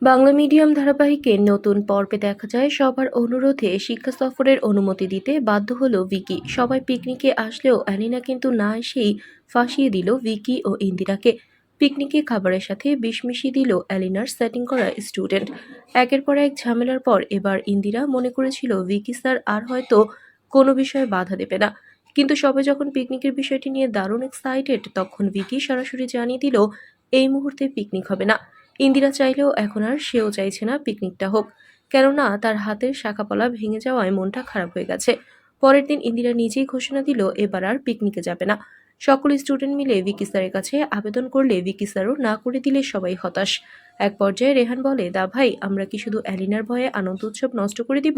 Bangla medium ধারাবাহিকের নতুন পর্বে দেখা যায় সবার অনুরোধে শিক্ষা সফরের অনুমতি দিতে বাধ্য হলো ভিকি। সবাই পিকনিকে আসলেও অ্যালিনা কিন্তু না এসেই ফাঁসিয়ে দিল ভিকি ও ইন্দিরাকে। পিকনিকে খাবারের সাথে বিষ মিশিয়ে দিল অ্যালিনার সেটিং করা স্টুডেন্ট। একের পর এক ঝামেলার পর এবার ইন্দিরা মনে করেছিল ভিকি স্যার আর হয়তো কোনো বিষয়ে বাধা দেবে না, কিন্তু সবাই যখন পিকনিকের বিষয়টি নিয়ে দারুণ এক্সাইটেড তখন ভিকি সরাসরি জানিয়ে দিল এই মুহূর্তে পিকনিক হবে না। ইন্দিরা চাইলেও এখন আর সেও চাইছে না পিকনিকটা হোক, কেননা তার হাতের শাখাপলা ভেঙে যাওয়ায় মনটা খারাপ হয়ে গেছে। পরের দিন ইন্দিরা নিজেই ঘোষণা দিল এবার আর পিকনিকে যাবে না। সকল স্টুডেন্ট মিলে ভিকি স্যারের কাছে আবেদন করলে ভিকি স্যারও না করে দিলে সবাই হতাশ। এক পর্যায়ে রেহান বলে, দা ভাই, আমরা কি শুধু অ্যালিনার ভয়ে আনন্দ উৎসব নষ্ট করে দিব?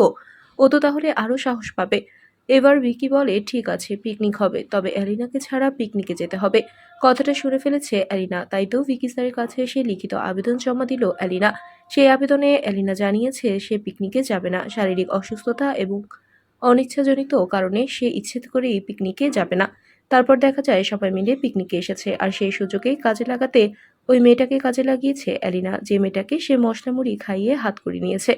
ও তো তাহলে আরো সাহস পাবে। এবার ভিকি বলে, ঠিক আছে পিকনিক হবে, তবে অ্যালিনাকে ছাড়া পিকনিকে যেতে হবে। কথাটা শুনে ফেলেছে অ্যালিনা, তাই তো ভিকি স্যারের কাছে এসে লিখিত আবেদন জমা দিল অ্যালিনা। সেই আবেদনে অ্যালিনা জানিয়েছে সে পিকনিকে যাবে না, শারীরিক অসুস্থতা এবং অনিচ্ছাজনিত কারণে সে ইচ্ছে করেই পিকনিকে যাবে না। তারপর দেখা যায় সবাই মিলে পিকনিকে এসেছে, আর সেই সুযোগেই কাজে লাগাতে ওই মেয়েটাকে কাজে লাগিয়েছে অ্যালিনা, যে মেয়েটাকে সে মশলা মুড়ি খাইয়ে হাত করে নিয়েছে।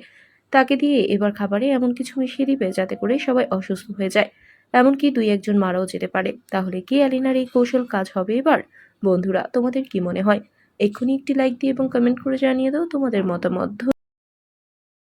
তাকে দিয়ে এবার খাবারে এমন কিছু মিশিয়ে দিবে যাতে করে সবাই অসুস্থ হয়ে যায়, এমনকি দুই একজন মারাও যেতে পারে। তাহলে কি অ্যালিনার এই কৌশল কাজ হবে এবার? বন্ধুরা, তোমাদের কি মনে হয়? এক্ষুনি একটি লাইক দিয়ে এবং কমেন্ট করে জানিয়ে দাও তোমাদের মতামত।